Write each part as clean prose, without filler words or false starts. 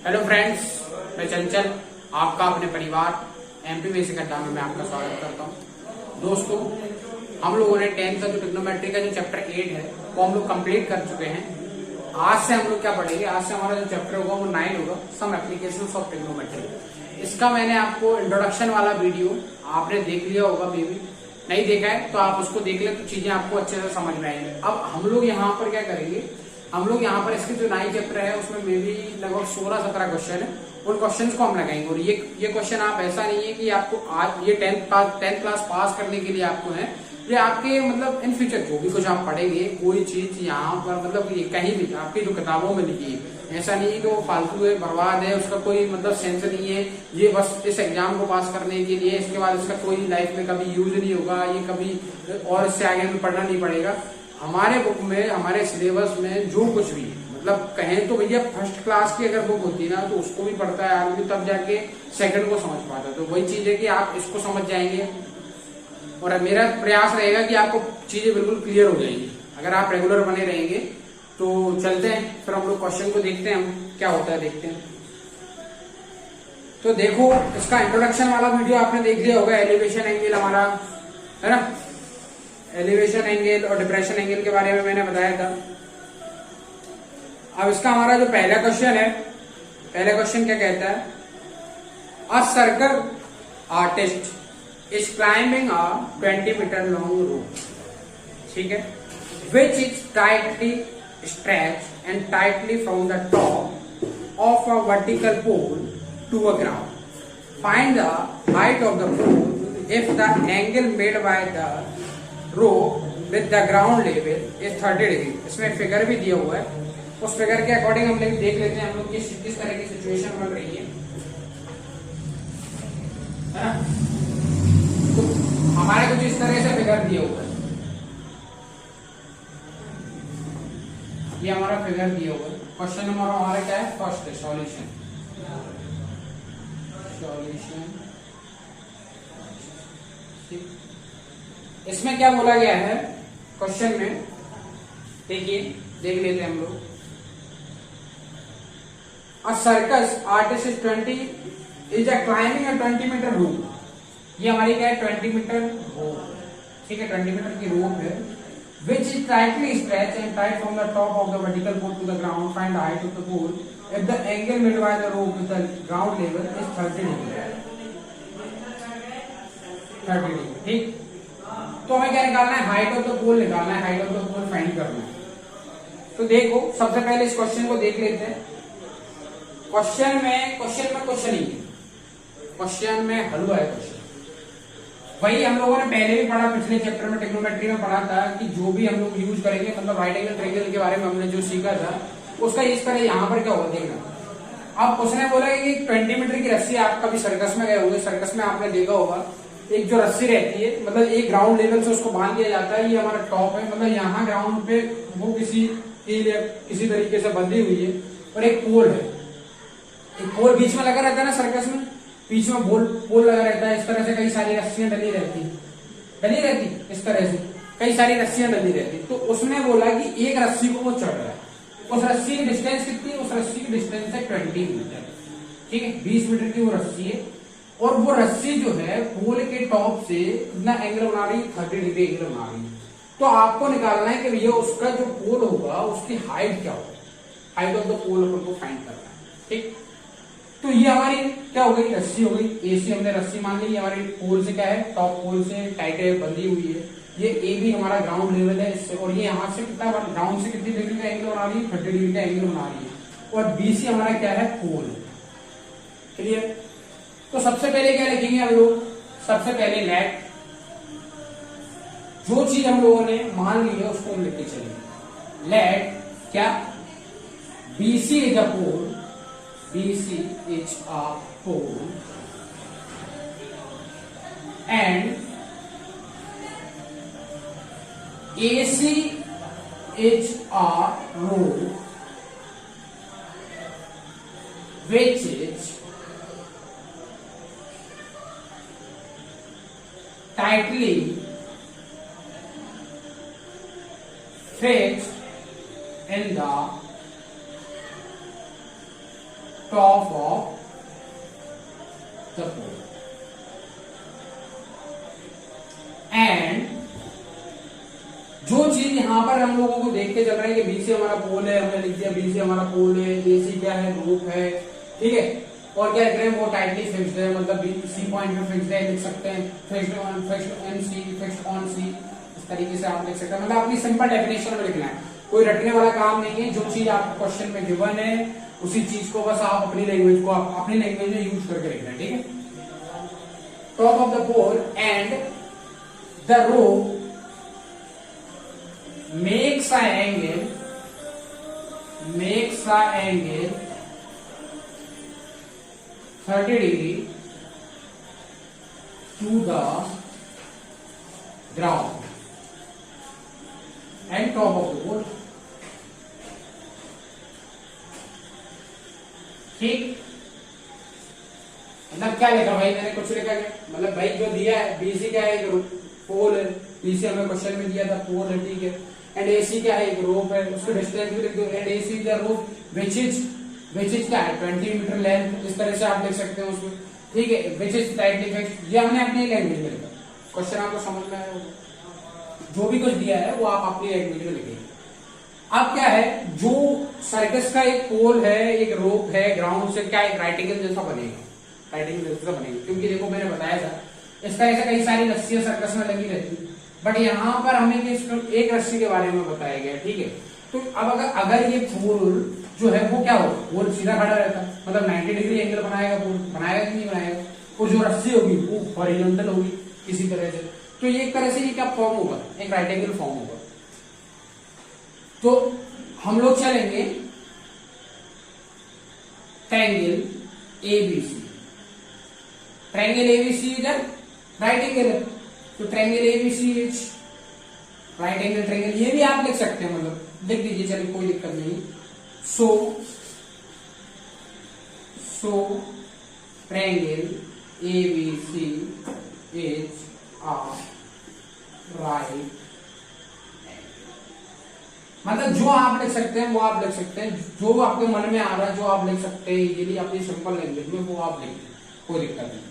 Hello friends, मैं चंचल आपका अपने परिवार एमपी बेसिक अड्डा में मैं आपका स्वागत करता हूं। दोस्तों, हम लोगों ने 10th का जो ट्रिग्नोमेट्री का जो चैप्टर 8 है वो हम लोग कंप्लीट कर चुके हैं। आज से हम लोग क्या पढ़ेंगे, आज से हमारा जो चैप्टर होगा वो 9 होगा, सम एप्लीकेशंस ऑफ ट्रिग्नोमेट्री। इसका मैंने आपको इंट्रोडक्शन वाला वीडियो आपने देख लिया होगा, मे बी नहीं देखा है तो आप उसको देख ले तो चीजें आपको अच्छे से समझ में आएंगी। अब हम लोग यहाँ पर क्या करेंगे, हम लोग यहाँ पर इसके जो 9 चैप्टर है उसमें मे भी लगभग 16-17 क्वेश्चन है, उन क्वेश्चंस को हम लगाएंगे। और ये क्वेश्चन आप ऐसा नहीं है कि आपको आज ये 10th क्लास पास करने के लिए आपको है, ये आपके मतलब इन फ्यूचर जो भी कुछ आप पढ़ेंगे कोई चीज यहाँ पर मतलब कहीं भी आपकी जो किताबों में लिखी है, ऐसा नहीं है कि वो फालतू है, बर्बाद है, उसका कोई मतलब सेंस नहीं है, ये बस इस एग्जाम को पास करने के लिए, इसके बाद इसका कोई लाइफ में कभी यूज नहीं होगा, ये कभी और इससे आगे हमें पढ़ना नहीं पड़ेगा। हमारे बुक में, हमारे सिलेबस में जो कुछ भी मतलब कहें तो भैया फर्स्ट क्लास की अगर बुक होती है ना तो उसको भी पढ़ता है आदमी, तब जाके सेकंड को समझ पाता है। तो वही चीज है कि आप इसको समझ जाएंगे और मेरा प्रयास रहेगा कि आपको चीजें बिल्कुल क्लियर हो जाएंगी अगर आप रेगुलर बने रहेंगे। तो चलते हैं फिर हम लोग क्वेश्चन को देखते हैं, हम क्या होता है देखते हैं। तो देखो, इसका इंट्रोडक्शन वाला वीडियो आपने देख लिया होगा, एलिवेशन एंगल हमारा है ना, एलिवेशन एंगल और डिप्रेशन एंगल के बारे में मैंने बताया था। अब इसका हमारा जो पहला क्वेश्चन है, पहला क्वेश्चन क्या कहता है, a circle artist is climbing a 20 metre long rope, ठीक है, which is tightly stretched and tightly from the top of a vertical pole to a ground. Find the height of the pole if the angle made by the rope with the ground level is 30 degree. इसमें figure भी दिया हुआ है, उस figure के according हम लोग देख लेते हैं हम लोग किस तरह की सिचुएशन बन रही है। तो हमारे कुछ इस तरह से फिगर दिया हुआ है, ये हमारा फिगर दिया हुआ है। क्वेश्चन नंबर हमारा क्या है, फर्स्ट है सॉल्यूशन। इसमें क्या बोला गया है क्वेश्चन में, देखिए देख लेते हैं हम लोग। A circus artist is 20 is a climbing a 20 metre rope. ये हमारी क्या है, 20 मीटर रोप, ठीक है, 20 मीटर की रोप है, which is tightly stretched and tied from the top of the vertical pole to the ground. Find the height of the pole if the angle made by the rope with the ground level is 30 degree. 30 degree, ठीक। तो हमें क्या निकालना है, height of the pole निकालना है, height of the pole find करना है। तो देखो सबसे पहले इस क्वेश्चन को देख लेते हैं। क्वेश्चन में क्वेश्चन ही है, क्वेश्चन में हलवा है क्वेश्चन। वही हम लोगों ने पहले भी पढ़ा, पिछले चैप्टर में ट्रिग्नोमेट्री में पढ़ा था कि जो भी हम लोग यूज करेंगे मतलब राइट एंगल ट्रायंगल के बारे में हमने जो सीखा था उसका इस तरह यहाँ पर क्या होगा देखना। अब उसने बोला कि 20 मीटर की रस्सी, आप कभी सर्कस में गए होंगे, सर्कस में आपने देखा होगा एक जो रस्सी रहती है, मतलब एक ग्राउंड लेवल से उसको बांध दिया जाता है, ये हमारा टॉप है, मतलब यहाँ ग्राउंड पे वो किसी तरीके से बंधी हुई है, और एक पोल है, एक पोल बीच में लगा रहता है ना सर्कस में, बीच में पोल लगा रहता है, इस तरह से कई सारी रस्सियां डली रहती इस तरह से कई सारी रस्सियां डली रहती। तो उसने बोला कि एक रस्सी को वो चढ़ रहा है, उस रस्सी की डिस्टेंस कितनी है, उस रस्सी की डिस्टेंस है 20 मीटर, ठीक है, 20 मीटर की वो रस्सी है, और वो रस्सी जो है पोल के टॉप से कितना एंगल बना रही है, 30 डिग्री एंगल बना रही है। तो आपको निकालना है कि भैया उसका जो पोल होगा उसकी हाइट क्या होगी, हाइट ऑफ द पोल अपन को फाइंड करना है, ठीक। तो ये हमारी क्या हो गई, रस्सी हो गई, ए से हमने रस्सी मान ली, हमारी पोल से क्या है, टॉप पोल से टाइट है, बंधी हुई है, ये ए भी हमारा ग्राउंड लेवल है इससे, और ये यहाँ से कितना ग्राउंड से कितनी डिग्री का एंगल बना रही है, 30 डिग्री का एंगल बना रही है, और बी से हमारा क्या है, पोल, क्लियर। तो सबसे पहले क्या लिखेंगे हम लोग, सबसे पहले लेट, जो चीज हम लोगों ने मान ली है उसको हम लिख के चलेंगे। लेट क्या, BC is a pole, BC is a pole and AC is a rope which is tightly fixed in the top of the pole and जो चीज यहां पर हम लोगों को देख के चल रहा है कि बी से हमारा पोल है, हमने लिख दिया बी से हमारा पोल है, ए सी क्या है, रूप है, ठीक है, और क्या लिख रहे हैं वो टाइटली फिक्स्ड है, मतलब बी सी पॉइंट पे फिक्स्ड है लिख सकते हैं, fixed on C, fixed on C, इस तरीके से आप लिख सकते हैं। मतलब अपनी सिंपल डेफिनेशन में लिखना है, कोई रटने वाला काम नहीं है। जो चीज आपको क्वेश्चन में गिवन है उसी चीज को बस आप अपनी लैंग्वेज में यूज करके लिखना है, ठीक है। Top of the pole and the rope makes a angle 30 degree to the ground and top of the pole, ठीक। मतलब क्या लिखा भाई, मैंने कुछ लिखा क्या, मतलब भाई जो दिया है बीसी क्या है, पोल है, बीसी हमें क्वेश्चन में दिया था पोल है, ठीक है, एंड एसी क्या है, एक रोप है, उसको डिस्टेंस भी लिख दो, and AC is the rope which is क्या है 20 मीटर लेंथ, इस तरह से आप लिख सकते हैं उसमें, ठीक है, विच इज टाइटली फिक्स्ड। ये हमने अपनी लैंग्वेज में लिखा, क्वेश्चन आपको समझ में आया, जो भी कुछ दिया है वो आप अपनी लैंग्वेज में लिखेंगे। अब क्या है, जो सर्कस का एक पोल है, एक रोप है, ग्राउंड से क्या एक राइट एंगल जैसा बनेगा, राइट एंगल जैसा बनेगा, क्योंकि देखो मैंने बताया था इस तरह से कई सारी रस्सियां सर्कस में लगी रहती है, बट यहाँ पर हमें एक रस्सी के बारे में बताया गया, ठीक है। तो अब अगर ये पोल जो है वो क्या हो, पोल सीधा खड़ा रहता, मतलब 90 डिग्री एंगल बनाएगा पोल, बनाएगा कि नहीं बनाएगा, और जो रस्सी होगी वो हॉरिजॉन्टल होगी किसी तरह से, तो ये एक तरह से ये क्या फॉर्म होगा, एक राइट एंगल फॉर्म होगा। तो हम लोग चलेंगे ट्रायंगल एबीसी, ट्रायंगल एबीसी इधर राइट एंगल है, तो triangle ABC is right angle triangle, ये भी आप लिख सकते हैं, मतलब लिख दीजिए, चलिए कोई दिक्कत नहीं। So triangle ABC is a right, मतलब जो आप लिख सकते हैं वो आप लिख सकते हैं, जो आपके मन में आ रहा है जो आप लिख सकते हैं इजीली अपनी सिंपल लैंग्वेज में, वो आप लिख, कोई दिक्कत नहीं।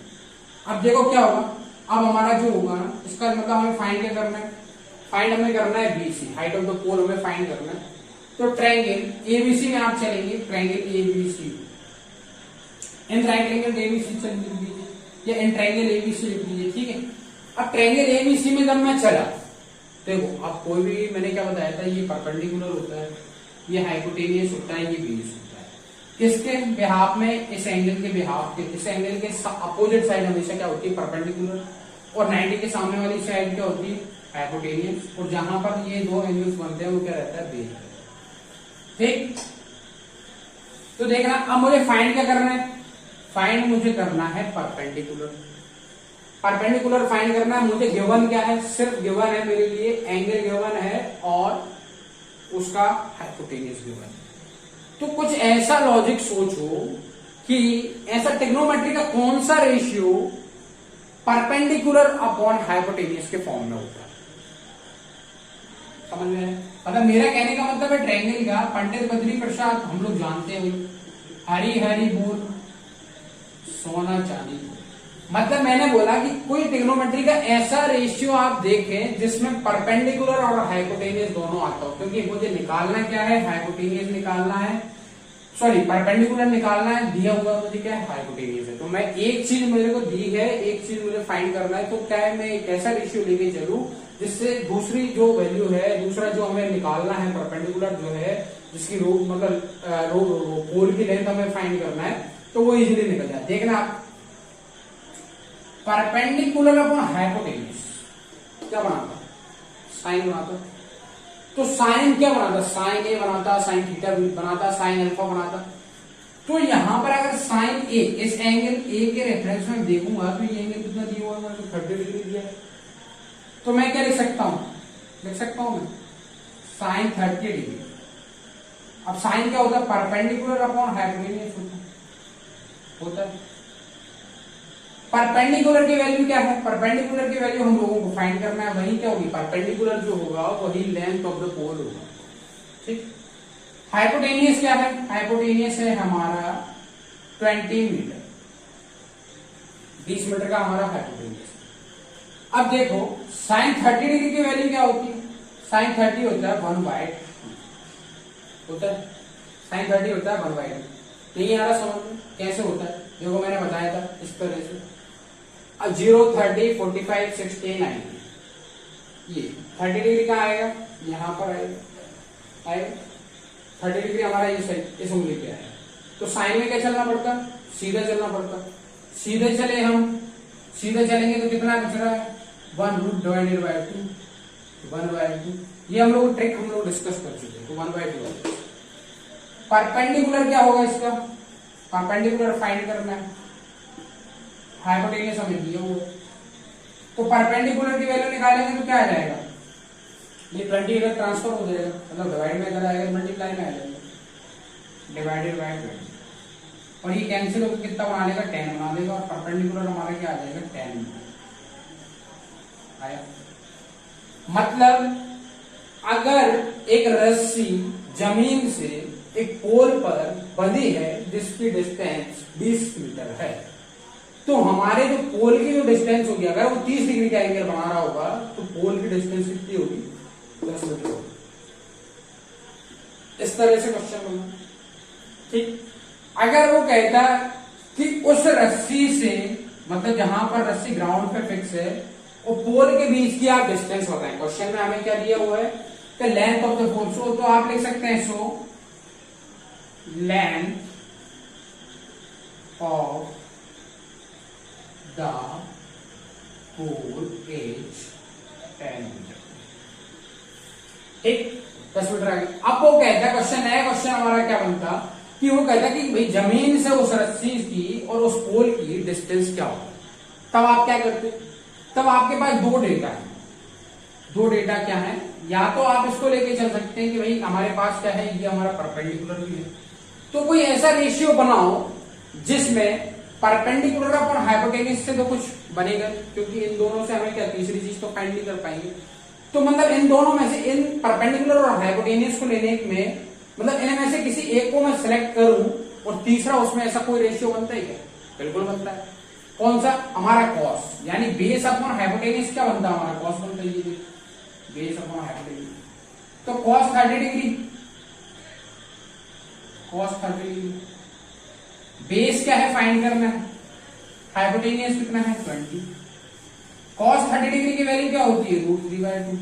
अब देखो क्या होगा, अब हमारा जो होगा ना, इसका मतलब हमें फाइंड क्या करना है, फाइंड हमें करना है बीसी, हाइट ऑफ द पोल हमें फाइंड करना है। तो ट्रायंगल एबीसी में आप चलेंगे, triangle ABC, in right angle ABC चल लिख दीजिए, या इन ट्रायंगल एबीसी लिख दीजिए, ठीक है। अब ट्रायंगल एबीसी में जब मैं चला, देखो अब कोई भी मैंने क्या बताया था, ये परपेंडिकुलर होता है, ये हाइपोटेनियस होता है, ये बेस होता है, किसके बिहाफ में, इस एंगल के बिहाफ के, इस एंगल के अपोजिट साइड हमेशा क्या होती है परपेंडिकुलर, और 90 के सामने वाली साइड क्या होती है हाइपोटेनियस, और जहां पर ये दो एंगल्स बनते हैं वो क्या रहता है बेस, ठीक। तो देखना अब मुझे फाइंड क्या करना है, फाइंड मुझे करना है परपेंडिकुलर, परपेंडिकुलर फाइंड करना है मुझे। गिवन क्या है, सिर्फ गिवन है मेरे लिए, एंगल गिवन है और उसका हाइपोटेनियस गिवन है। तो कुछ ऐसा लॉजिक सोचो कि ऐसा ट्रिग्नोमेट्री का कौन सा रेशियो परपेंडिकुलर अपॉन हाइपोटेनियस के फॉर्म में होता है, समझ में आया? मतलब मेरा कहने का मतलब है ट्रायंगल का, पंडित बद्री प्रसाद हम लोग जानते हैं, हरी हरी बोल सोना चांदी, मतलब मैंने बोला कि कोई ट्रिग्नोमेट्री का ऐसा रेशियो आप देखें जिसमें परपेंडिकुलर और हाइपोटेनियस दोनों आता हो, क्योंकि मुझे निकालना क्या है, हाइपोटेनियस निकालना है, सॉरी परपेंडिकुलर निकालना है, दिया हुआ मुझे क्या है हाइपोटेनियस है। तो मैं एक चीज मेरे को दी है, एक चीज मुझे फाइंड करना है, तो क्या है मैं एक ऐसा रेशियो लेके चलूं जिससे दूसरी जो वैल्यू है, दूसरा जो हमें निकालना है परपेंडिकुलर जो है, जिसकी रो मतलब पोल की लेंथ हमें फाइंड करना है, तो वो इजीली निकल जाए। देखना आप परपेंडिकुलर अपॉन हाइपोटेन्यूस क्या बनाता, साइन बनाता, तो साइन क्या बनाता, साइन ए बनाता, साइन थीटा बनाता, साइन अल्फा बनाता। तो यहां पर अगर साइन ए, इस एंगल ए के रेफरेंस में देखूंगा तो ये एंगल कितना दिया हुआ है, 30 डिग्री दिया है, तो मैं क्या लिख सकता हूं, लिख सकता हूं मैं साइन 30 डिग्री। अब साइन क्या होता है, परपेंडिकुलर अपॉन हाइपोटेन्यूस होता है। परपेंडिकुलर की वैल्यू क्या है, परपेंडिकुलर की वैल्यू हम लोगों को फाइंड करना है, वही क्या होगी, परपेंडिकुलर जो होगा वही लेंथ ऑफ द पोल होगा, ठीक। हाइपोटेनियस क्या है, हाइपोटेनियस है हमारा 20 मीटर, 20 मीटर का हमारा हाइपोटेन्यूज। अब देखो साइन 30 डिग्री की वैल्यू क्या होती है? साइन 30 होता है 1/2 होता है, साइन 30 होता है 1/2। नहीं आ रहा समझ में कैसे होता है? देखो मैंने बताया था इस तरह से, 0, 30, 45, 60, 90, ये 30 डिग्री कहाँ आएगा? यहाँ पर आएगा 30 डिग्री हमारा ये साइड इस उंगली पे आएगा। तो साइन में क्या चलना पड़ता? सीधा चलना पड़ता। सीधे चले हम, सीधे चलेंगे तो कितना बच रहा है? 1√2, 1/2। ये हम लोग ट्रिक हम लोग डिस्कस कर चुके हैं, तो 1/2। परपेंडिकुलर क्या होगा इसका? परपेंडिकुलर फाइंड करना है, हाइपोटेन्यूज हमें दिया हुआ है, तो परपेंडिकुलर की वैल्यू निकालेंगे तो क्या आ जाएगा? ये 20 इधर ट्रांसफर हो जाएगा, मतलब डिवाइड में इधर आएगा, मल्टीप्लाई में आ जाएगा, डिवाइडेड बाय 20, और ये कैंसिल होकर कितना बना लेगा? 10 बना देगा, और परपेंडिकुलर हमारा क्या आ जाएगा? 10 आया। मतलब अगर एक रस्सी जमीन से एक पोल पर बंधी है जिसकी डिस्टेंस 20 मीटर है, तो हमारे जो पोल की जो डिस्टेंस होगी, अगर वो 30 डिग्री का एंगल बना रहा होगा तो पोल की डिस्टेंस कितनी होगी? 10 मीटर होगी। इस तरह से क्वेश्चन बनना, ठीक। अगर वो कहता कि उस रस्सी से, मतलब जहां पर रस्सी ग्राउंड पे फिक्स है, और पोल के बीच की आप डिस्टेंस बताएं। क्वेश्चन में हमें क्या दिया हुआ है कि length of the pole, so तो आप लिख सकते हैं so length of the pole is 10 metre, ठीक, 10 मीटर आ गया। अब वो कहता है, क्वेश्चन नया क्वेश्चन हमारा क्या बनता कि वो कहता कि भाई जमीन से उस रस्सी की और उस पोल की डिस्टेंस क्या होगा। तब आप क्या करते? तब आपके पास दो डेटा है। दो डेटा क्या है? या तो आप इसको लेके चल सकते हैं कि भाई हमारे पास क्या है, ये हमारा परपेंडिकुलर भी है, तो कोई ऐसा रेशियो बनाओ जिसमें परपेंडिकुलर और हाइपोटेन्यूज से तो कुछ बनेगा, क्योंकि इन दोनों से हमें क्या तीसरी चीज तो फाइंड नहीं कर पाएंगे। तो मतलब इन दोनों में से, इन परपेंडिकुलर और हाइपोटेन्यूज को लेने में, मतलब इनमें से किसी एक को मैं सिलेक्ट करूं और तीसरा उसमें ऐसा कोई रेशियो बनता है क्या? बिल्कुल बनता है। कौन सा? हमारा कॉस, यानी बेस अपॉन हाइपोटेन्यूज क्या बनता है? हमारा कॉस बनता है, ये बेस अपॉन हाइपोटेन्यूज। तो cos 30 degree, cos 30 degree, base क्या है फाइंड करना है, हाइपोटेन्यूज कितना है 20। कॉस 30 डिग्री की वैल्यू क्या होती है? √3/2।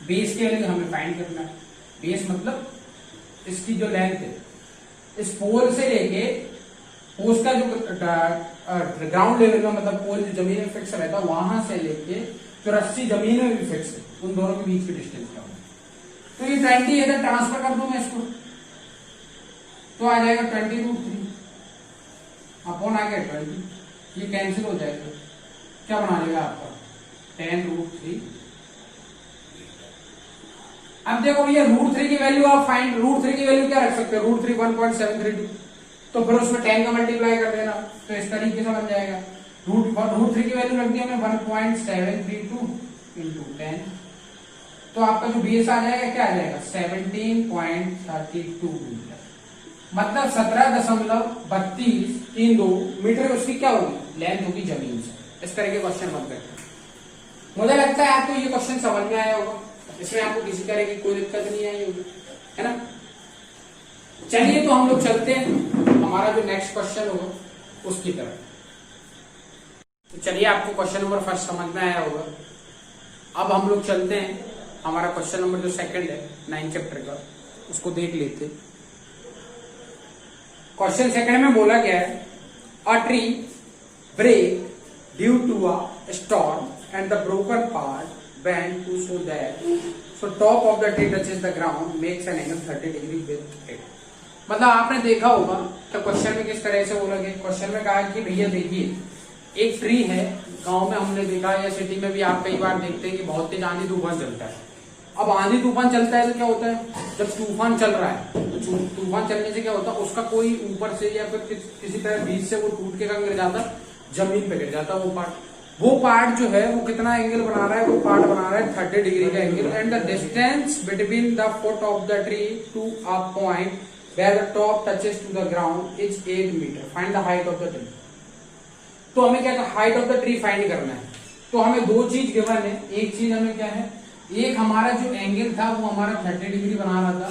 बेस की वैल्यू हमें फाइंड करना है। बेस मतलब इसकी जो लेंथ है, इस पोल से लेके उसका जो ग्राउंड लेवल में, मतलब पोल जो जमीन में फिक्स रहता है वहां से लेके जो रस्सी जमीन में भी फिक्स है, उन दोनों के बीच की डिस्टेंस क्या होगी। तो ये 20 इधर ट्रांसफर कर दूं मैं इसको, तो आ जाएगा 20√3 अपॉन आ गया 20, ये कैंसिल हो जाएगा, क्या बना लेगा आपका 10√3। अब देखो भैया √3 की वैल्यू आप फाइंड, √3 की वैल्यू क्या रख सकते हैं? √3 1.732, तो फिर उसमें 10 का मल्टीप्लाई कर देना, तो इस तरीके से बन जाएगा। √3 की वैल्यू रख दी हमने 1.732 इंटू 10, तो आपका जो बेस आ जाएगा क्या आ जाएगा? 17.32 मीटर, मतलब 17.3232 मीटर उसकी क्या होगी? लेंथ होगी जमीन से। इस तरह के क्वेश्चन बनते हैं। मुझे लगता है आपको ये क्वेश्चन समझ में आया होगा, इसमें आपको किसी तरह की कोई दिक्कत नहीं आई होगी, है ना। चलिए तो हम लोग चलते हैं हमारा जो नेक्स्ट क्वेश्चन होगा उसकी तरफ। तो चलिए आपको क्वेश्चन नंबर फर्स्ट समझ में आया होगा। अब हम लोग चलते हैं हमारा क्वेश्चन नंबर जो सेकंड है 9 चैप्टर का, उसको देख लेते हैं। क्वेश्चन सेकंड में बोला गया है, a tree break due to a storm and the broken part bend to so top of the tree touches the ground makes an angle 30 degree with it। मतलब आपने देखा होगा तो क्वेश्चन में किस तरह से बोला गया। क्वेश्चन में कहा कि भैया देखिए एक ट्री है, गांव में हमने देखा या सिटी में भी आप कई बार देखते हैं कि बहुत तेज आंधी तूफान चलता है। अब आंधी तूफान चलता है तो क्या होता है, जब तूफान चल रहा है तो तूफान चलने से क्या होता है, उसका कोई ऊपर से या फिर किसी तरह बीच से वो टूट के गिर जाता, जमीन पे गिर जाता वो पार्ट जो है वो कितना एंगल बना रहा है, वो पार्ट बना रहा है 30 डिग्री का angle, and the distance between the foot of the tree to a point where the top touches to the ground is 8 meter. Find the height of the tree. तो हमें क्या height of the tree find करना है। तो हमें दो चीज given है। एक चीज हमें क्या है, एक हमारा जो एंगल था वो हमारा 30 डिग्री बना रहा था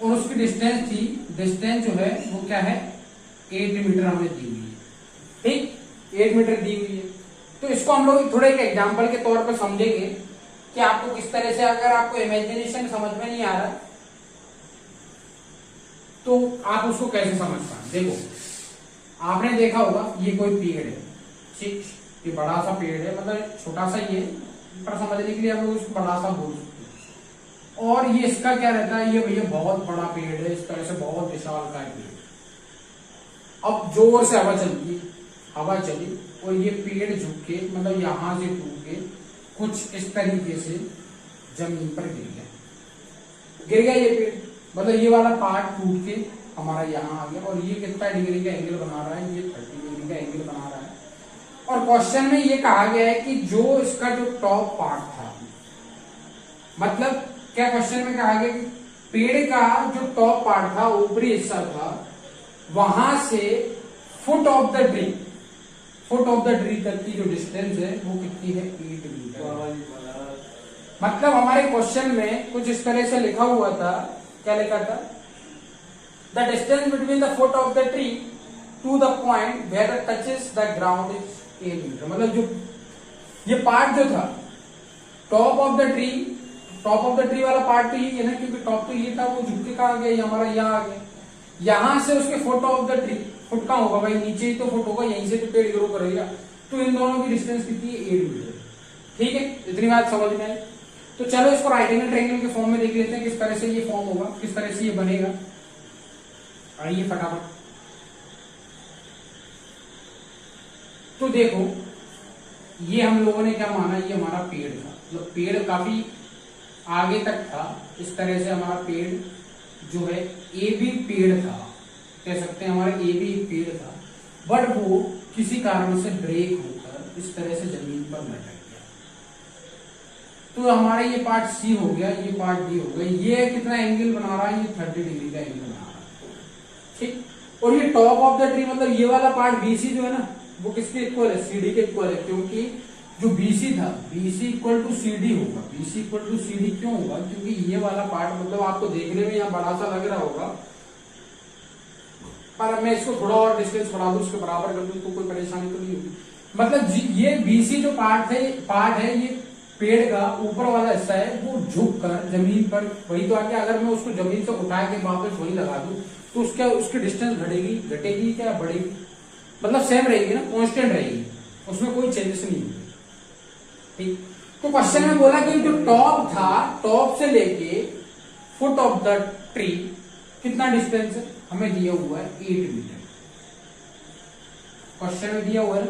और उसकी डिस्टेंस थी, डिस्टेंस जो है वो क्या है 8 मीटर हमें दी हुई है। ठीक, 8 मीटर दी हुई है। तो इसको हम लोग थोड़ा एक एग्जाम्पल के तौर पर समझेंगे कि आपको किस तरह से, अगर आपको इमेजिनेशन समझ में नहीं आ रहा तो आप उसको कैसे समझ पाए। देखो, आपने देखा होगा ये कोई पेड़ है, ठीक, ये बड़ा सा पेड़ है, मतलब छोटा सा ही है पर समझने के लिए हम लोग इसको बड़ा सा बोल सकते हैं। और ये इसका क्या रहता है, ये भैया बहुत बड़ा पेड़ है, इस तरह से बहुत विशाल का पेड़। अब जोर से हवा चलती, हवा चली और ये पेड़ झुक के, मतलब यहां से टूट के कुछ इस तरीके से जमीन पर गिर गया ये पेड़। मतलब ये वाला पार्ट टूट के हमारा यहाँ आ गया और ये कितना डिग्री का एंगल बना रहा है, ये 30 डिग्री का एंगल बना रहा है। और क्वेश्चन में ये कहा गया है कि जो इसका जो टॉप पार्ट था, मतलब क्या क्वेश्चन में कहा गया कि पेड़ का जो टॉप पार्ट था, ऊपरी हिस्सा था, वहां से foot of the tree, foot of the tree तक की जो डिस्टेंस है वो कितनी है 8 मीटर। मतलब हमारे क्वेश्चन में कुछ इस तरह से लिखा हुआ था, क्या लिखा था, the distance between the foot of the tree to the point where it touches the ground is 8 metre. मतलब जो ये पार्ट जो था top of the tree, top of the tree वाला पार्ट तो ये है ना, क्योंकि टॉप तो ये था, वो झुक के कहा गया, ये हमारा यहाँ आ गया। यहां से उसके foot of the tree, foot कहाँ होगा भाई, नीचे ही तो फुट होगा, यहीं से तो पेड़ ग्रो करेगा। तो इन दोनों की डिस्टेंस कितनी है 8 मीटर। ठीक है, इतनी बात समझ में आई। तो चलो इसको राइट एंगल ट्रायंगल के फॉर्म में देख लेते हैं, किस तरह से ये फॉर्म होगा, किस तरह से ये बनेगा। आइए फटाफट। तो देखो, ये हम लोगों ने क्या माना, ये हमारा पेड़ था, मतलब पेड़ काफी आगे तक था। इस तरह से हमारा पेड़ जो है ए भी पेड़ था, कह सकते हैं हमारा ए भी एक पेड़ था, बट वो किसी कारण से ब्रेक होकर इस तरह से जमीन पर लटक गया। तो हमारा ये पार्ट सी हो गया, ये पार्ट डी हो गया। ये कितना एंगल बना रहा है, ये 30 डिग्री का एंगल बना रहा है। ठीक, और ये टॉप ऑफ द ट्री, मतलब ये वाला पार्ट बीसी जो है ना, वो किसके इक्वल है, सीडी के इक्वल है। क्योंकि जो बीसी था, बीसी इक्वल टू सीडी होगा। बीसी इक्वल टू सीडी क्यों होगा, क्योंकि ये वाला पार्ट, मतलब आपको देखने में यहाँ बड़ा सा लग रहा होगा, पर मैं इसको थोड़ा और डिस्टेंस बढ़ा दूं, उसके बराबर कर दूं तो कोई परेशानी तो नहीं होगी। मतलब ये बीसी जो पार्ट है, ये पेड़ का ऊपर वाला हिस्सा है, वो झुक कर जमीन पर वही तो आके, अगर मैं उसको जमीन से उठा के वापस वही लगा दूं तो उसकी डिस्टेंस घटेगी क्या बढ़ेगी, मतलब सेम रहेगी ना, कांस्टेंट रहेगी, उसमें कोई चेंजेस नहीं होगी। ठीक, तो क्वेश्चन में बोला कि जो टॉप था, टॉप से लेके फुट ऑफ द ट्री कितना डिस्टेंस है, हमें दिया हुआ है 8 मीटर। क्वेश्चन में दिया हुआ है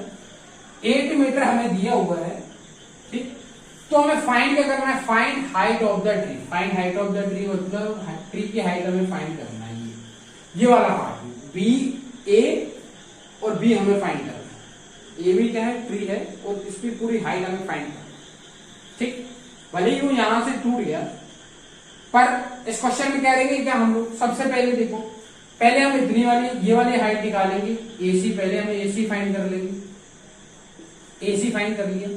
8 मीटर हमें दिया हुआ है। ठीक, तो हमें फाइंड क्या करना है, find height of the tree. Find height of the tree मतलब ट्री की हाइट हमें फाइंड करना है। ये वाला पार्ट बी, ए और बी हमें फाइंड करना है। ए भी क्या है, ट्री है, और इसकी पूरी हाइट हमें फाइंड करना है। ठीक, भले ही वो यहां से टूट गया, पर इस क्वेश्चन में क्या रहेंगे, क्या हम लोग सबसे पहले देखो, पहले हम इतनी वाली ये वाली हाइट निकालेंगे, एसी, पहले हम एसी फाइंड कर लेंगे। एसी फाइंड कर लिया,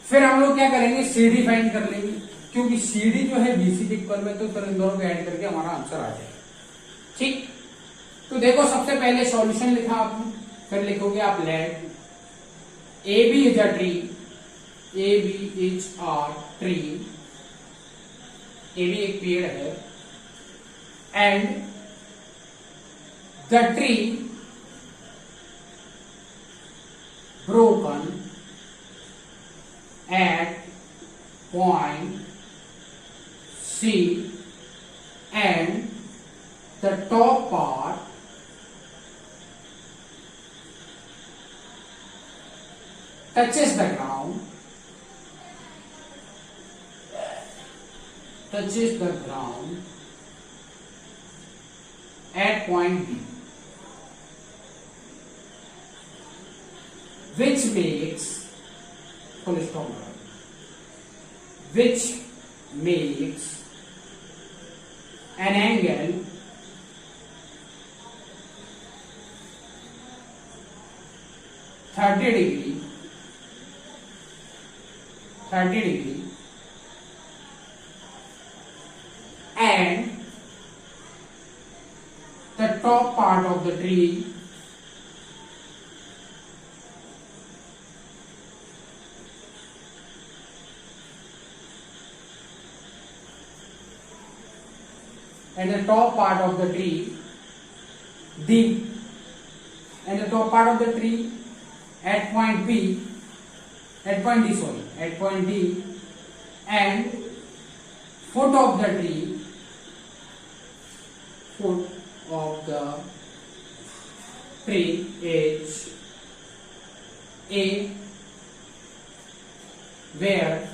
फिर हम लोग क्या करेंगे, सीडी फाइंड कर लेंगे, क्योंकि सीडी जो है बीसी के इक्वल में, तो फिर इन दोनों को ऐड करके हमारा आंसर आ जाएगा। ठीक, तो देखो सबसे पहले सॉल्यूशन लिखा आपने, फिर लिखोगे आप let A B is a tree, A B is a tree, A भी एक पेड़ है, and the tree broken at point C and the top part touches the ground, at point B, which makes full stop, which makes an angle 30 degree and the top part of the tree and the top part of the tree at point B, at point D and foot of the tree is A, where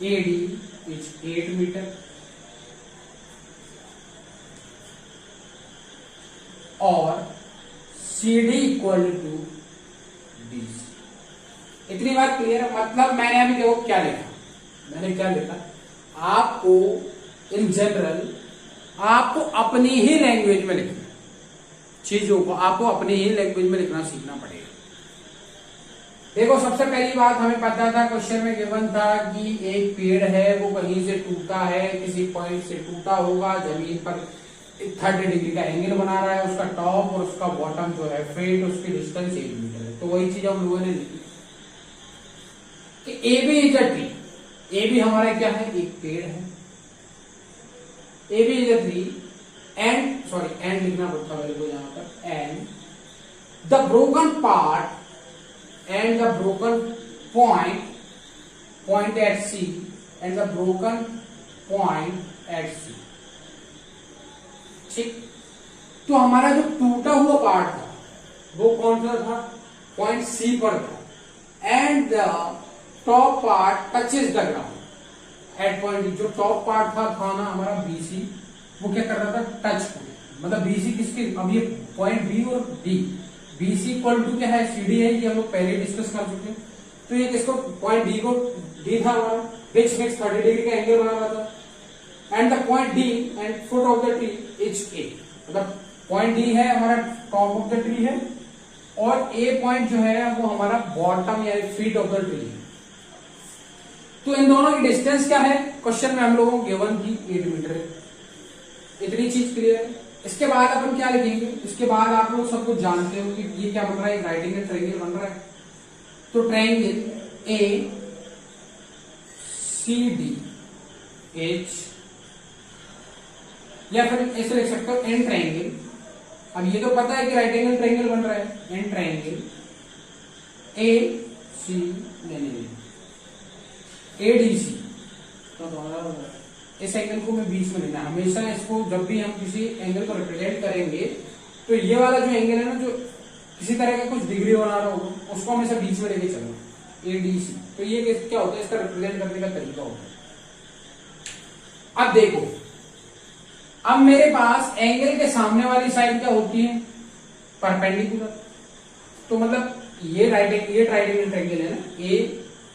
AD is 8 meter और CD equal to BC। इतनी बात clear है? मतलब मैंने अभी देखो क्या लिखा, आपको इन जनरल आपको अपनी ही लैंग्वेज में लिखना, चीजों को आपको अपनी ही लैंग्वेज में लिखना सीखना पड़ेगा। देखो सबसे पहली बात हमें पता था, क्वेश्चन में गिवन था कि एक पेड़ है वो कहीं से टूटा है, किसी पॉइंट से टूटा होगा, जमीन पर 30 डिग्री का एंगल बना रहा है, उसका टॉप और उसका बॉटम जो है फेट, उसकी डिस्टेंस 1 मीटर है। तो वही चीज हम लोगों ने लिखी कि A B is a tree, A B हमारा क्या है, एक पेड़ है, A B is a tree and लिखना पड़ता मेरे को यहां पर, and the broken part and the broken point at C and the broken point at C। ठीक, तो हमारा जो टूटा हुआ पार्ट था वो कौन सा था, पॉइंट C पर था, and the top part touches the ground eight point, जो टॉप पार्ट था ना हमारा BC, वो क्या कर रहा था, टच को, मतलब BC किसके, अब ये पॉइंट B और D, BC इक्वल टू क्या है, CD है, ये हम लोग पहले डिस्कस कर चुके हैं। तो ये किसको, पॉइंट D को, D था हमारा विच मेक्स 30 डिग्री का एंगल बना रहा था, and the point D and foot of the tree is A, मतलब पॉइंट D है हमारा टॉप ऑफ द ट्री है और A पॉइंट जो है वो हमारा बॉटम या फीट ऑफ द ट्री है। तो इन दोनों की डिस्टेंस क्या है, क्वेश्चन में हम लोगों को गिवन थी 8 मीटर है। इतनी चीज क्लियर है। इसके बाद अपन क्या लिखेंगे, इसके बाद आप लोग सब कुछ जानते हो कि ये क्या बन रहा है, राइट एंगल ट्रायंगल बन रहा है। तो triangle A C D H, या फिर ऐसे लिख सकते हो एन ट्रायंगल। अब ये तो पता है कि राइट एंगल ट्रायंगल बन रहा है, an triangle A C A D C, तो इस एंगल को मैं बीच में लेना, हमेशा इसको जब भी हम किसी एंगल को रिप्रेजेंट करेंगे तो ये वाला जो एंगल है ना, जो किसी तरह का कुछ डिग्री बना रहा होगा, उसको हमेशा बीच में लेके चलना, ADC। तो ये क्या होता है, इसका रिप्रेजेंट करने का तरीका होता है। अब देखो, अब मेरे पास एंगल के सामने वाली साइड क्या होती है, परपेंडिकुलर। तो मतलब ये राइट एंगल ट्रायंगल है ना,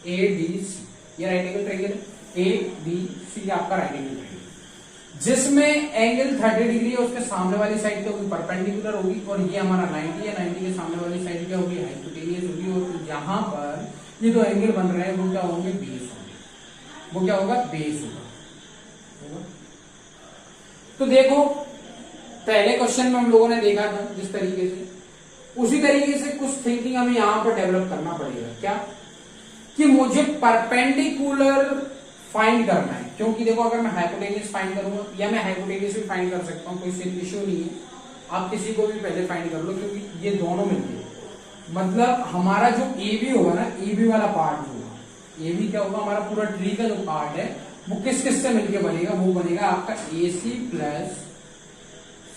ADC, ये राइट एंगल ट्रायंगल है, ABC आपका राइट एंगल ट्रायंगल, जिसमें एंगल 30 डिग्री है, उसके सामने वाली साइड क्या होगी, परपेंडिकुलर होगी, और ये हमारा 90 है, 90 के सामने वाली साइड क्या होगी, हाइपोटेनियस होगी, और जहां पर ये दो एंगल बन रहे हैं वो क्या होंगे, बेस होंगे, वो क्या होगा, बेस होगा। तो देखो पहले क्वेश्चन में हम लोगों ने देखा था जिस तरीके से, उसी तरीके से कुछ थिंकिंग हमें यहां पर डेवलप करना पड़ेगा। क्या, कि मुझे परपेंडिकुलर फाइंड करना है, क्योंकि देखो अगर मैं हाइपोटेन्यूस फाइंड करूंगा, या मैं हाइपोटेन्यूस भी फाइंड कर सकता हूं, कोई इश्यू नहीं है, आप किसी को भी पहले फाइंड कर लो, क्योंकि ये दोनों मिलते हैं। मतलब हमारा जो ए बी होगा ना, ए बी वाला पार्ट होगा, ए बी क्या होगा, हमारा पूरा ट्री का जो पार्ट है वो किस किस से मिलकर बनेगा, वो बनेगा आपका AC प्लस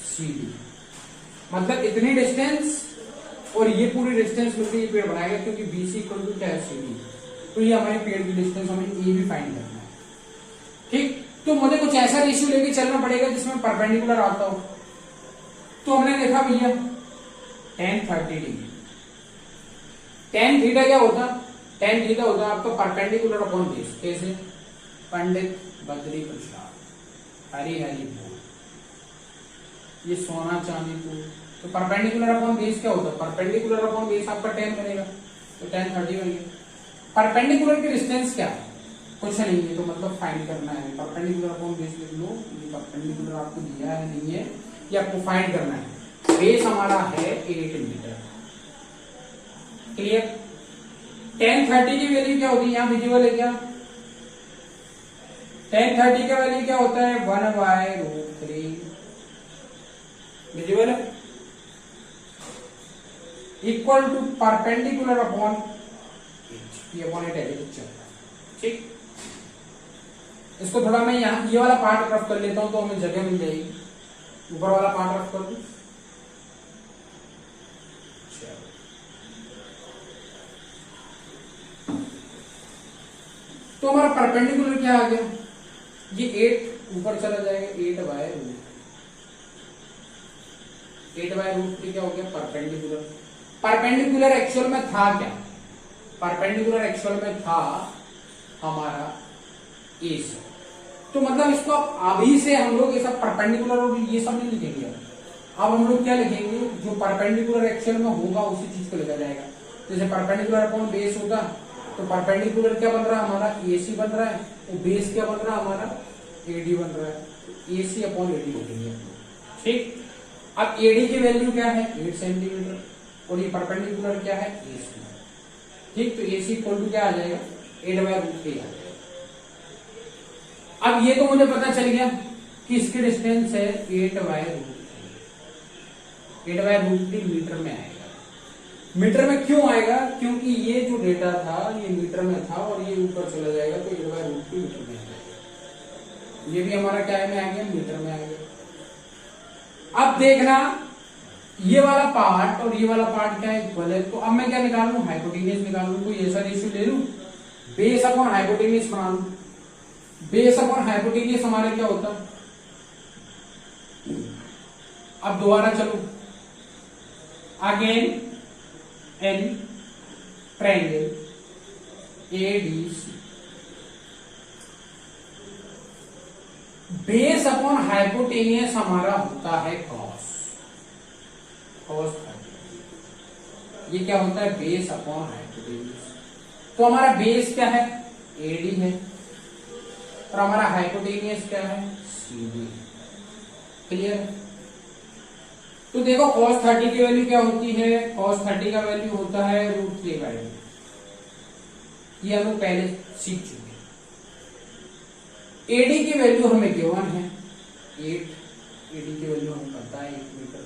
CD। मतलब इतनी डिस्टेंस और ये पूरी डिस्टेंस मिलकर ये पेड़ बनाएगा, क्योंकि BC इक्वल टू क्या है, CD। तो ये हमारे पेड़ की डिस्टेंस हमें ए भी फाइंड करना है। ठीक, तो मुझे कुछ ऐसा रेशियो लेके चलना पड़ेगा जिसमें परपेंडिकुलर आता हो। तो हमने देखा भैया tan 30 डिग्री, tan थीटा क्या होता, tan थीटा होता आपका परपेंडिकुलर अपॉन बेस। कैसे, पंडित बद्री प्रसाद हरी हरी बोल, ये सोना चांदी को तो परपेंडिकुलर अपॉन बेस क्या होता है, परपेंडिकुलर अपॉन बेस आपका 10 बनेगा, तो 10 30 बन गया। परपेंडिकुलर की डिस्टेंस क्या है, कुछ नहीं है, तो मतलब फाइंड करना है। परपेंडिकुलर अपॉन बेस लिख लो, ये परपेंडिकुलर आपको दिया है नहीं है, ये आपको फाइंड करना है। बेस हमारा है 8 मीटर, क्लियर। 10 30 की वैल्यू क्या होती है, यहाँ विजिबल है क्या, 10 30 का वैल्यू क्या होता है 1/√3, विजिबल है, equal to perpendicular upon upon एट, ठीक। इसको थोड़ा मैं यहाँ ये वाला पार्ट रफ कर लेता हूं तो हमें जगह मिल जाएगी, ऊपर वाला पार्ट रफ कर दूं। तो हमारा परपेंडिकुलर क्या आ गया, ये 8 ऊपर चला जाएगा, 8/√3 क्या हो गया परपेंडिकुलर। परपेंडिकुलर एक्चुअल में था क्या, परपेंडिकुलर एक्चुअल में था हमारा ए से, तो मतलब इसको अभी से हम लोग ये सब परपेंडिकुलर और ये सब नहीं लिखेंगे। अब हम लोग क्या लिखेंगे, जो परपेंडिकुलर एक्चुअल में होगा उसी चीज को लिखा जाएगा। जैसे परपेंडिकुलर अपॉन बेस होगा, तो परपेंडिकुलर क्या बन रहा है हमारा एसी बन रहा है, और बेस क्या बन रहा है हमारा एडी बन रहा है, एसी अपॉन एडी लिखेंगे, ठीक। अब एडी की वैल्यू क्या है 8 सेंटीमीटर, और ये परपेंडिकुलर क्या है एसी, ठीक। तो एसी इक्वल टू क्या आ जाएगा 8/√3 आ जाएगा। अब ये तो मुझे पता चल गया कि इसकी डिस्टेंस है 8/√3 मीटर में आएगा। मीटर में क्यों आएगा, क्योंकि ये जो डेटा था ये मीटर में था और ये ऊपर चला जाएगा, तो 8/√3 मीटर में आ जाएगा। ये भी हमारा क्या में आ गया, मीटर में आ गया। अब देखना ये वाला पार्ट और ये वाला पार्ट क्या है, इक्वल है, तो अब मैं क्या निकाल लूं, हाइपोटेनियस निकाल लूं। कोई ऐसा रेशियो ले लूं, बेस अपॉन हाइपोटेनियस बना लूं। बेस अपॉन हाइपोटेनियस हमारे क्या होता है, अब दोबारा चलो, again an triangle ADC, base upon hypotenuse हमारा होता है कॉस, ये क्या होता है बेस अपॉन हाइपोटेनियस। तो हमारा बेस क्या है एडी है, और हमारा हाइपोटेनियस क्या है सीडी, क्लियर। तो देखो cos 30 की वैल्यू क्या होती है, cos 30 का वैल्यू होता है √3/2, ये हम लोग पहले सीख चुके हैं। एडी की वैल्यू हमें गिवन है 8, एडी की वैल्यू हमें पता है 8 मीटर।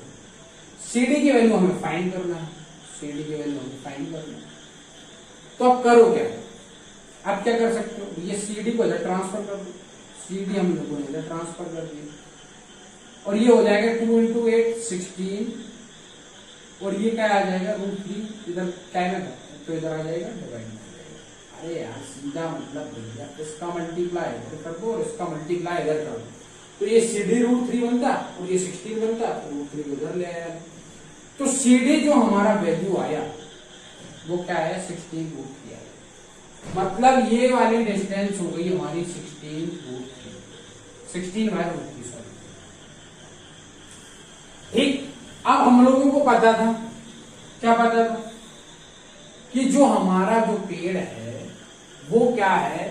सीडी की वैल्यू हमें फाइंड करना है, सीडी की वैल्यू हमें फाइंड करना है। तो अब करो क्या, आप क्या कर सकते हो, ये सीडी को इधर ट्रांसफर कर दो, सीडी हम लोगों ने इधर ट्रांसफर कर दिया, और ये हो जाएगा 2 × 8 16, और ये क्या आ जाएगा √3, इधर क्या है तो इधर आ जाएगा डिवाइड में आ जाएगा। अरे यार सीधा मतलब भैया इसका मल्टीप्लाई इधर कर दो और इसका मल्टीप्लाई इधर कर दो, तो ये सीडी √3 बनता और ये 16 बनता, तो √3 को इधर ले आया। तो सीडी जो हमारा वैल्यू आया वो क्या है 16√3 आया, मतलब ये वाली डिस्टेंस हो गई हमारी 16/√3 सॉरी, ठीक। अब हम लोगों को पता था, क्या पता था कि जो हमारा जो पेड़ है वो क्या है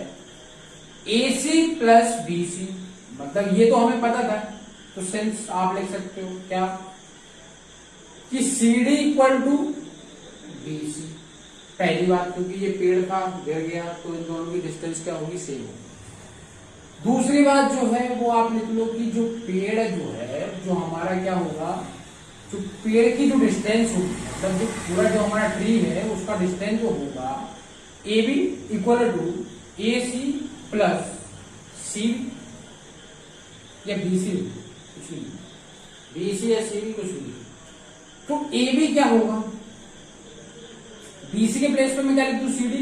AC प्लस BC, मतलब ये तो हमें पता था, तो सेंस आप लिख सकते हो क्या कि CD इक्वल टू BC, पहली बात क्योंकि ये पेड़ था गिर गया तो इन दोनों की डिस्टेंस क्या होगी सेम होगी। दूसरी बात जो है वो आप लिख लो कि जो पेड़ जो है जो हमारा क्या होगा, जो पेड़ की जो डिस्टेंस होगी, मतलब जो पूरा जो हमारा ट्री है उसका डिस्टेंस जो होगा AB equal to AC plus C या BC, कुछ नहीं, BC या CV कुछ नहीं। तो AB क्या होगा, BC के प्लेस पे मैं क्या लिख दूं CD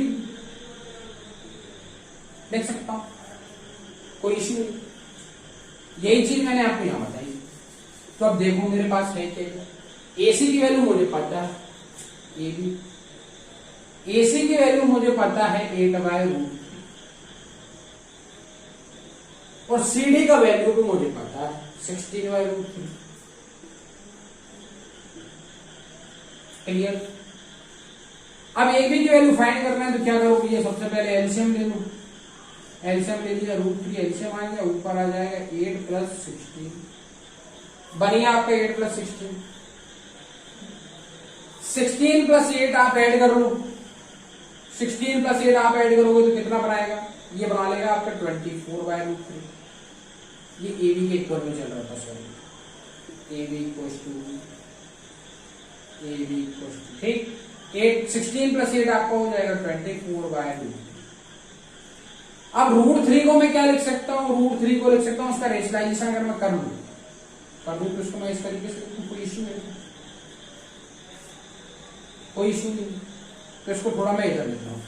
लिख सकता हूं, कोई इश्यू नहीं, यही चीज मैंने आपको यहां बताई। तो अब देखो मेरे पास है क्या, AC की वैल्यू मुझे पता है AB, AC की वैल्यू मुझे पता है 8/√3, और CD का वैल्यू भी मुझे पता है 16/√3, क्लियर। अब ए बी की वैल्यू फाइंड करना है तो क्या करो भैया, सबसे पहले एलसीएम ले लो। एलसीएम ले लिया, √3 एलसीएम आ गया, ऊपर आ जाएगा 8 + 16, बनिया आपका 8 + 16। 16 + 8 आप ऐड कर लो, 16 + 8 आप ऐड करोगे तो कितना बनाएगा, ये बना लेगा आपका 24/√3। ये ए बी के इक्वल में चल रहा था, sorry, A B equal to ठीक 16 + 8 आपका हो जाएगा 24/√3। अब √3 को मैं क्या लिख सकता हूँ, √3 को लिख सकता हूँ उसका रेशनलाइजेशन अगर मैं कर लूँ तो उसको मैं इस तरीके से लिखूं, कोई इश्यू नहीं, कोई इश्यू नहीं। तो इसको थोड़ा मैं इधर लिखता हूँ,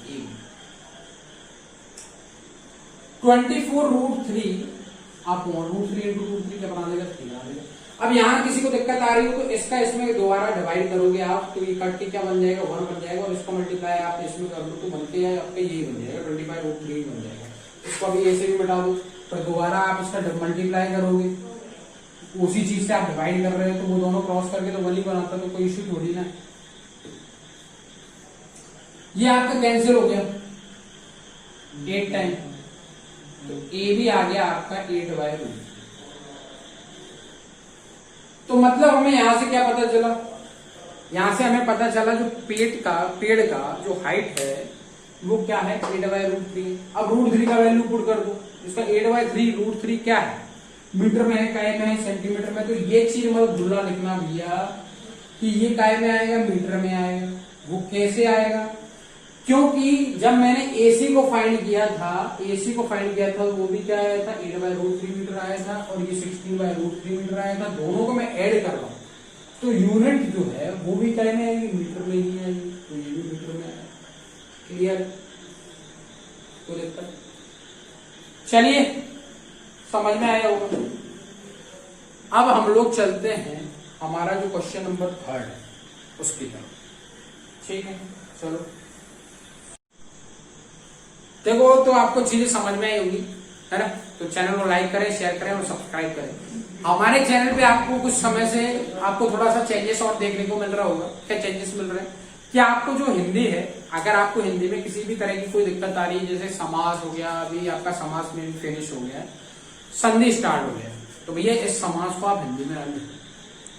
24√3 आप √3 × √3 क्या बना देगा, 3 बना देगा। अब यहाँ किसी को दिक्कत आ रही हो तो इसका इसमें दोबारा डिवाइड करोगे आप तो ये कट के क्या बन जाएगा, 1 बन जाएगा, और इसका मल्टीप्लाई आप इसमें कर दो तो बनते हैं आपका यही बन जाएगा 25/√3 बन जाएगा। इसको अभी ऐसे भी मिटा दो, फिर दोबारा आप इसका मल्टीप्लाई करोगे, उसी चीज से आप डिवाइड कर रहे हो तो वो दोनों क्रॉस करके तो 1 ही बनाता, तो कोई इश्यू थोड़ी ना। ये आपका कैंसिल हो गया 8 टाइम, तो ए भी आ गया आपका 8/√3। तो मतलब हमें यहां से क्या पता चला, यहां से हमें पता चला जो पेड़ का जो हाइट है वो क्या है, 8/√3। अब √3 का वैल्यू पुट कर दो, इसका 8/3 √3 क्या है, मीटर में है, काय में है, सेंटीमीटर में। तो ये चीज मतलब भूलना लिखना भैया कि ये काय में आएगा, मीटर में आएगा। वो कैसे आएगा, क्योंकि जब मैंने एसी को फाइंड किया था तो वो भी क्या आया था, 8/√3 मीटर आया था, और ये 16/√3 मीटर आया था। दोनों को मैं ऐड कर रहा हूं तो यूनिट जो है वो भी काय में आएगी, मीटर में ही आएगी, तो ये भी मीटर में आएगा। क्लियर, तो दिक्कत, चलिए समझ में आया होगा। अब हम लोग चलते हैं हमारा जो क्वेश्चन नंबर 3 है उसकी तरफ, ठीक है। चलो देखो, तो आपको चीजें समझ में आई होगी, है ना। तो चैनल को लाइक करें, शेयर करें और सब्सक्राइब करें। हमारे चैनल पे आपको कुछ समय से आपको थोड़ा सा चेंजेस और देखने को मिल रहा होगा। क्या चेंजेस मिल रहे हैं कि आपको जो हिंदी है, अगर आपको हिंदी में किसी भी तरह की कोई दिक्कत आ रही है, जैसे समास हो गया, अभी आपका समास में फिनिश हो गया, संधि स्टार्ट हो गया, तो भैया इस समास को आप हिंदी में रख,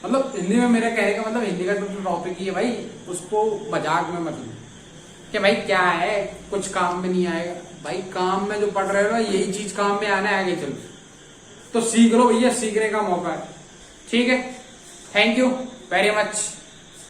मतलब हिंदी में मेरा कहने का मतलब हिंदी का जो टॉपिक ही है भाई, उसको मजाक में मत लो कि भाई क्या है कुछ काम में नहीं आएगा। भाई काम में जो पढ़ रहे हो ना, यही चीज काम में आना है आगे चलो, तो सीख लो भैया, सीखने का मौका है, ठीक है। Thank you very much.